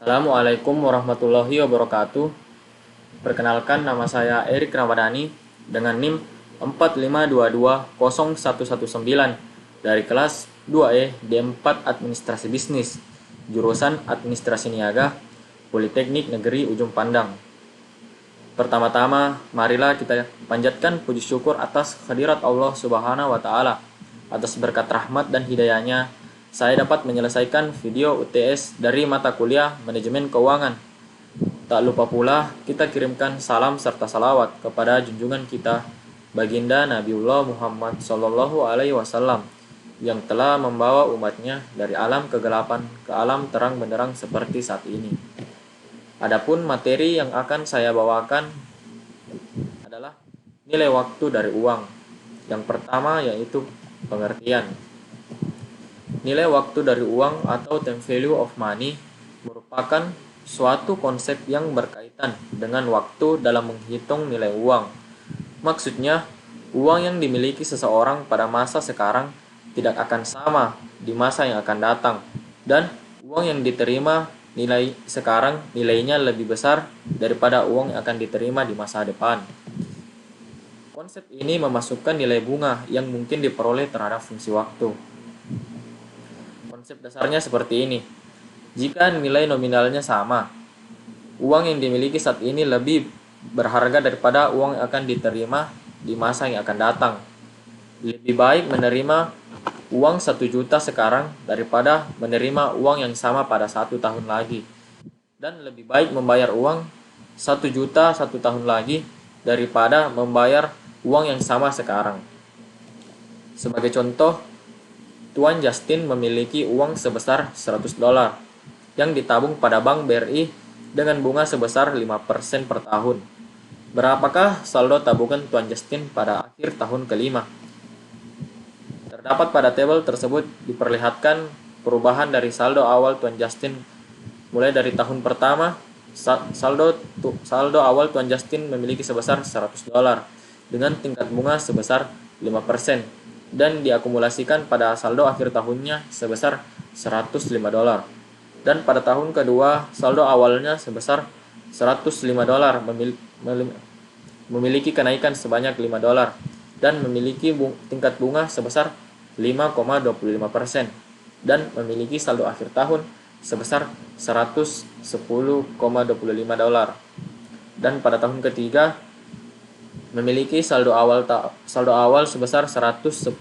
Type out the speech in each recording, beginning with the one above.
Assalamualaikum warahmatullahi wabarakatuh. Perkenalkan, nama saya Erik Ramadhani dengan NIM 4522019 dari kelas 2E D4 Administrasi Bisnis, jurusan Administrasi Niaga, Politeknik Negeri Ujung Pandang. Pertama-tama, marilah kita panjatkan puji syukur atas kehadirat Allah Subhanahu wa Ta'ala. Atas berkat rahmat dan hidayahnya, saya dapat menyelesaikan video UTS dari mata kuliah Manajemen Keuangan. Tak lupa pula kita kirimkan salam serta salawat kepada junjungan kita Baginda Nabiullah Muhammad SAW yang telah membawa umatnya dari alam kegelapan ke alam terang benderang seperti saat ini. Adapun materi yang akan saya bawakan adalah nilai waktu dari uang. Yang pertama yaitu pengertian. Nilai waktu dari uang atau time value of money merupakan suatu konsep yang berkaitan dengan waktu dalam menghitung nilai uang. Maksudnya, uang yang dimiliki seseorang pada masa sekarang tidak akan sama di masa yang akan datang, dan uang yang diterima nilai sekarang nilainya lebih besar daripada uang yang akan diterima di masa depan. Konsep ini memasukkan nilai bunga yang mungkin diperoleh terhadap fungsi waktu. Konsep dasarnya seperti ini. Jika nilai nominalnya sama, uang yang dimiliki saat ini lebih berharga daripada uang yang akan diterima di masa yang akan datang. Lebih baik menerima uang 1 juta sekarang daripada menerima uang yang sama pada 1 tahun lagi. Dan lebih baik membayar uang 1 juta 1 tahun lagi daripada membayar uang yang sama sekarang. Sebagai contoh, Tuan Justin memiliki uang sebesar $100 yang ditabung pada Bank BRI dengan bunga sebesar 5% per tahun. Berapakah saldo tabungan Tuan Justin pada akhir tahun kelima? Terdapat pada tabel tersebut diperlihatkan perubahan dari saldo awal Tuan Justin mulai dari tahun pertama. Saldo awal Tuan Justin memiliki sebesar $100 dengan tingkat bunga sebesar 5% dan diakumulasikan pada saldo akhir tahunnya sebesar $105. Dan pada tahun kedua, saldo awalnya sebesar $105 memiliki kenaikan sebanyak $5 dan memiliki tingkat bunga sebesar 5,25% dan memiliki saldo akhir tahun sebesar $110,25. Dan pada tahun ketiga memiliki saldo awal sebesar $110,25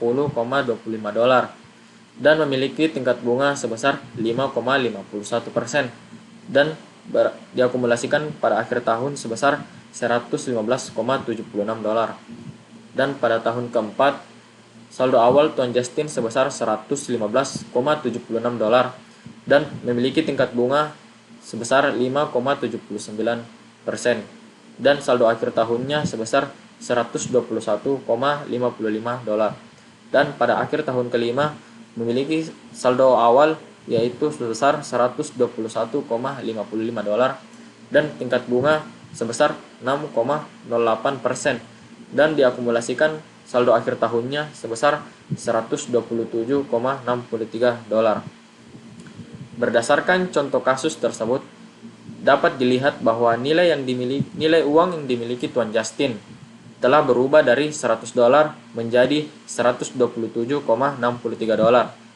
dan memiliki tingkat bunga sebesar 5,51% dan diakumulasikan pada akhir tahun sebesar $115,76. Dan pada tahun keempat, saldo awal Tuan Justin sebesar $115,76 dan memiliki tingkat bunga sebesar 5,79% dan saldo akhir tahunnya sebesar $121,55. Dan pada akhir tahun kelima memiliki saldo awal yaitu sebesar $121,55 dan tingkat bunga sebesar 6,08% dan diakumulasikan saldo akhir tahunnya sebesar $127,63. Berdasarkan contoh kasus tersebut, dapat dilihat bahwa nilai uang yang dimiliki Tuan Justin telah berubah dari $100 menjadi $127,63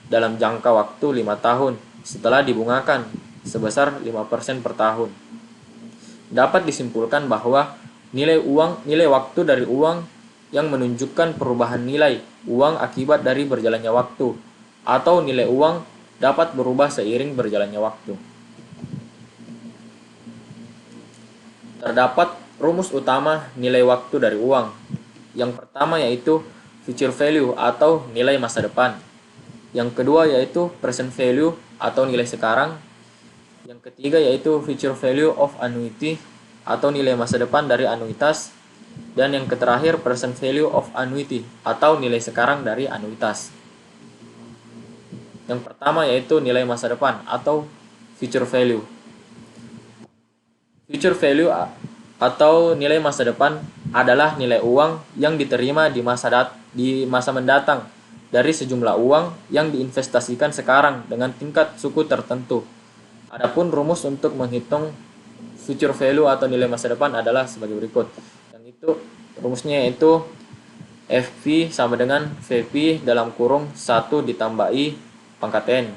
dalam jangka waktu 5 tahun setelah dibungakan sebesar 5% per tahun. Dapat disimpulkan bahwa nilai waktu dari uang yang menunjukkan perubahan nilai uang akibat dari berjalannya waktu, atau nilai uang dapat berubah seiring berjalannya waktu. Terdapat rumus utama nilai waktu dari uang. Yang pertama yaitu future value atau nilai masa depan. Yang kedua yaitu present value atau nilai sekarang. Yang ketiga yaitu future value of annuity atau nilai masa depan dari anuitas. Dan yang terakhir present value of annuity atau nilai sekarang dari anuitas. Yang pertama yaitu nilai masa depan atau future value. Future value atau nilai masa depan adalah nilai uang yang diterima di masa mendatang dari sejumlah uang yang diinvestasikan sekarang dengan tingkat suku tertentu Adapun rumus untuk menghitung future value atau nilai masa depan adalah sebagai berikut. Yang itu rumusnya yaitu FP sama dengan VP dalam kurung 1 ditambah I pangkat N.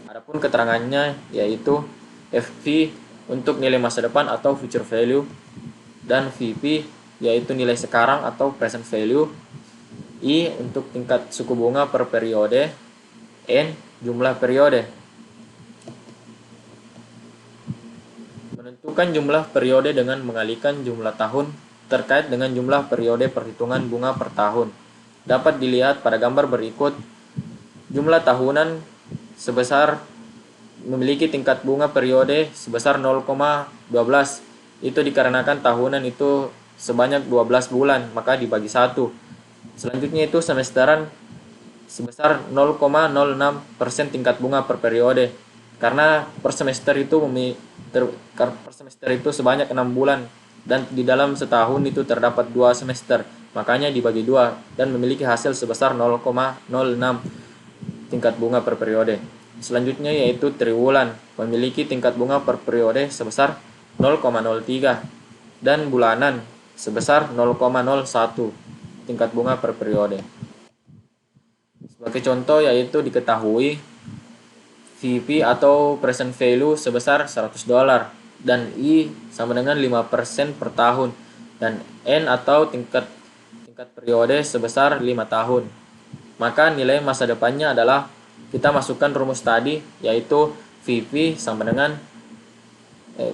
Adapun keterangannya yaitu FP untuk nilai masa depan atau future value dan VP yaitu nilai sekarang atau present value, I untuk tingkat suku bunga per periode, N jumlah periode. Menentukan jumlah periode dengan mengalihkan jumlah tahun terkait dengan jumlah periode perhitungan bunga per tahun. Dapat dilihat pada gambar berikut. Jumlah tahunan sebesar memiliki tingkat bunga periode sebesar 0,12. Itu dikarenakan tahunan itu sebanyak 12 bulan, maka dibagi 1. Selanjutnya itu semesteran sebesar 0,06% tingkat bunga per periode. Karena per semester itu sebanyak 6 bulan dan di dalam setahun itu terdapat 2 semester, makanya dibagi 2 dan memiliki hasil sebesar 0,06 tingkat bunga per periode. Selanjutnya yaitu triwulan, memiliki tingkat bunga per periode sebesar 0,03 dan bulanan sebesar 0,01 tingkat bunga per periode. Sebagai contoh yaitu diketahui VP atau present value sebesar $100 dan I sama dengan 5% per tahun dan N atau tingkat periode sebesar 5 tahun. Maka nilai masa depannya adalah kita masukkan rumus tadi yaitu VP sama dengan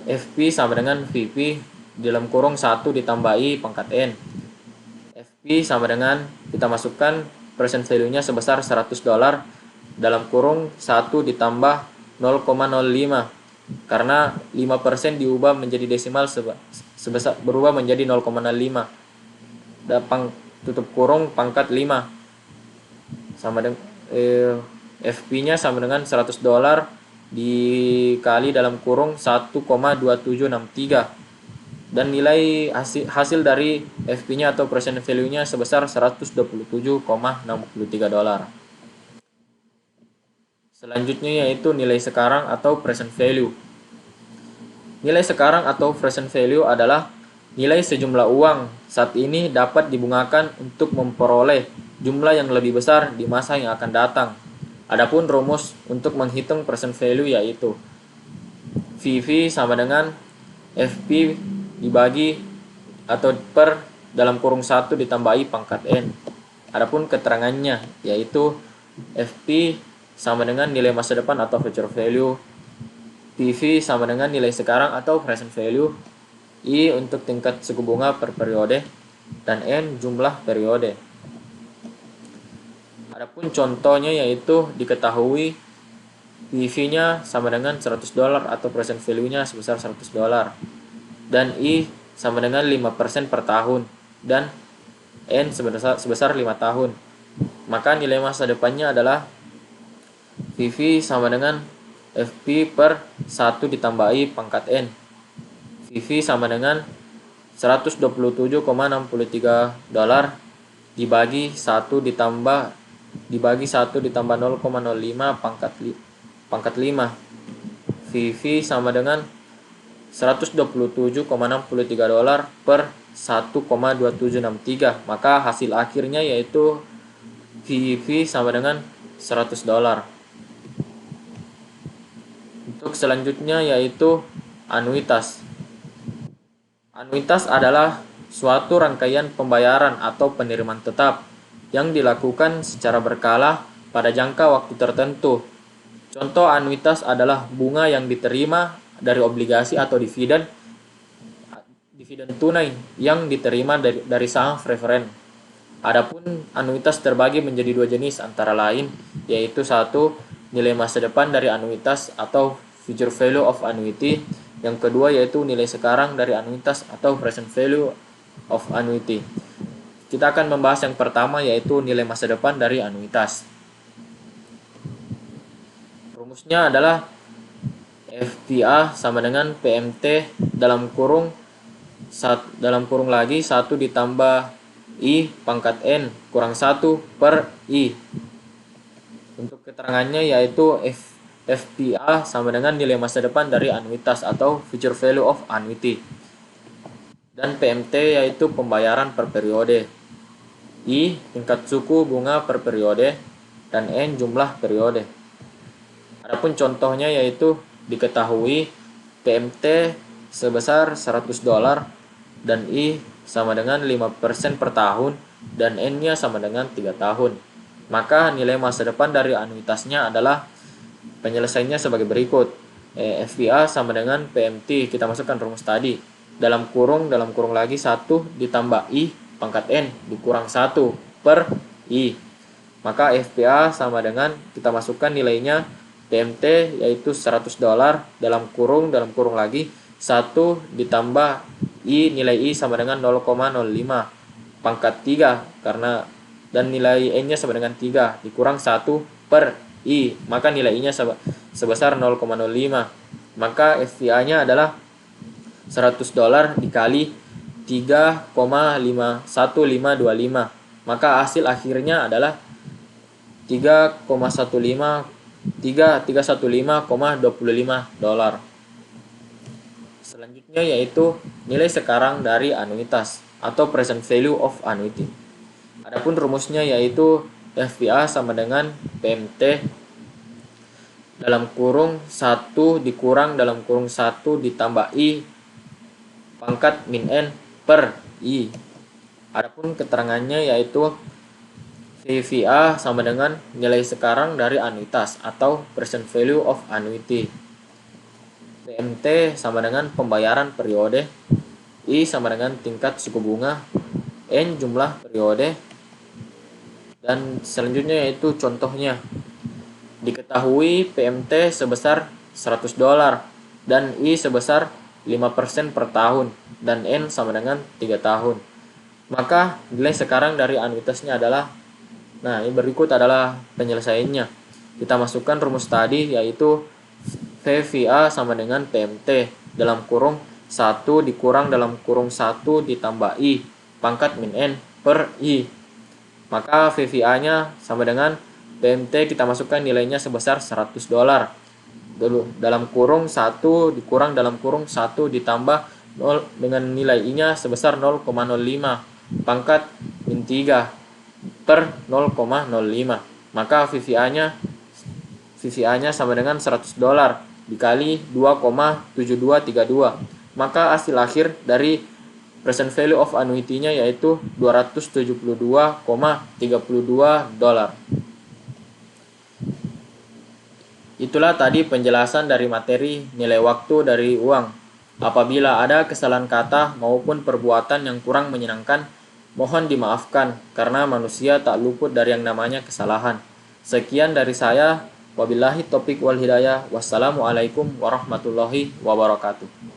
FP sama dengan VP dalam kurung 1 ditambah I pangkat N. FP sama dengan kita masukkan present value-nya sebesar $100 dalam kurung 1 ditambah 0,05 karena 5% diubah menjadi desimal sebesar berubah menjadi 0,05 tutup kurung pangkat 5 sama dengan FP-nya sama dengan $100 dikali dalam kurung 1,2763 dan nilai hasil dari FP-nya atau present value-nya sebesar $127,63. Selanjutnya yaitu nilai sekarang atau present value. Nilai sekarang atau present value adalah nilai sejumlah uang saat ini dapat dibungakan untuk memperoleh jumlah yang lebih besar di masa yang akan datang. Adapun rumus untuk menghitung present value yaitu VV sama dengan FP dibagi atau per dalam kurung 1 ditambah I pangkat N. Adapun keterangannya yaitu FP sama dengan nilai masa depan atau future value, PV sama dengan nilai sekarang atau present value, I untuk tingkat suku bunga per periode, dan N jumlah periode. Adapun contohnya yaitu diketahui PV-nya sama dengan $100 atau present value-nya sebesar $100 dan I sama dengan 5% per tahun dan N sebesar 5 tahun. Maka nilai masa depannya adalah VV sama dengan FP per 1 ditambah I pangkat N. VV sama dengan $127,63 dibagi 1 ditambah 0,05 pangkat 5. VV sama dengan $127,63 per 1,2763. Maka hasil akhirnya yaitu VV sama dengan $100. Untuk selanjutnya yaitu anuitas. Anuitas adalah suatu rangkaian pembayaran atau penerimaan tetap yang dilakukan secara berkala pada jangka waktu tertentu. Contoh anuitas adalah bunga yang diterima dari obligasi atau dividen tunai yang diterima dari saham preferen. Adapun anuitas terbagi menjadi 2 jenis antara lain yaitu 1. Nilai masa depan dari anuitas atau future value of annuity. Yang kedua yaitu nilai sekarang dari anuitas atau present value of annuity. Kita akan membahas yang pertama yaitu nilai masa depan dari anuitas. Rumusnya adalah FPA sama dengan PMT dalam kurung lagi 1 ditambah I pangkat N kurang 1 per I. Untuk keterangannya yaitu FPA sama dengan nilai masa depan dari anuitas atau future value of annuity. Dan PMT yaitu pembayaran per periode. I tingkat suku bunga per periode dan N jumlah periode. Adapun contohnya yaitu diketahui PMT sebesar $100 dan I sama dengan 5% per tahun dan N-nya sama dengan 3 tahun. Maka nilai masa depan dari anuitasnya adalah penyelesaiannya sebagai berikut. FPA sama dengan PMT, kita masukkan rumus tadi. Dalam kurung lagi 1 ditambah I pangkat N dikurang 1 per I. Maka FPA sama dengan, kita masukkan nilainya PMT yaitu $100 dalam kurung lagi 1 ditambah I, nilai I sama dengan 0,05 pangkat 3 karena dan nilai N-nya sama dengan 3 dikurang 1 per I, maka nilai I-nya sebesar 0,05. Maka FPA-nya adalah $100 dikali 3,1525. Maka hasil akhirnya adalah 315,25 dolar. Selanjutnya yaitu nilai sekarang dari anuitas atau present value of annuity. Adapun rumusnya yaitu FPA sama dengan PMT dalam kurung 1 dikurang dalam kurung 1 ditambah I pangkat min N per I. Adapun keterangannya yaitu VVA sama dengan nilai sekarang dari anuitas atau present value of annuity. PMT sama dengan pembayaran periode, I sama dengan tingkat suku bunga, N jumlah periode, dan selanjutnya yaitu contohnya. Diketahui PMT sebesar $100 dan I sebesar 5% per tahun dan N sama dengan 3 tahun. Maka nilai sekarang dari anuitasnya adalah, nah ini berikut adalah penyelesaiannya. Kita masukkan rumus tadi yaitu VVA sama dengan PMT dalam kurung 1 dikurang dalam kurung 1 ditambah I pangkat min N per I. Maka VVA-nya sama dengan PMT, kita masukkan nilainya sebesar $100 dalam kurung 1 dikurang dalam kurung 1 ditambah 0 dengan nilai I-nya sebesar 0,05 pangkat min 3 per 0,05. Maka VVA-nya sama dengan $100 dikali 2,7232. Maka hasil akhir dari present value of annuity-nya yaitu $272,32. Itulah tadi penjelasan dari materi nilai waktu dari uang. Apabila ada kesalahan kata maupun perbuatan yang kurang menyenangkan, mohon dimaafkan karena manusia tak luput dari yang namanya kesalahan. Sekian dari saya. Wabillahi taufiq wal hidayah. Wassalamualaikum warahmatullahi wabarakatuh.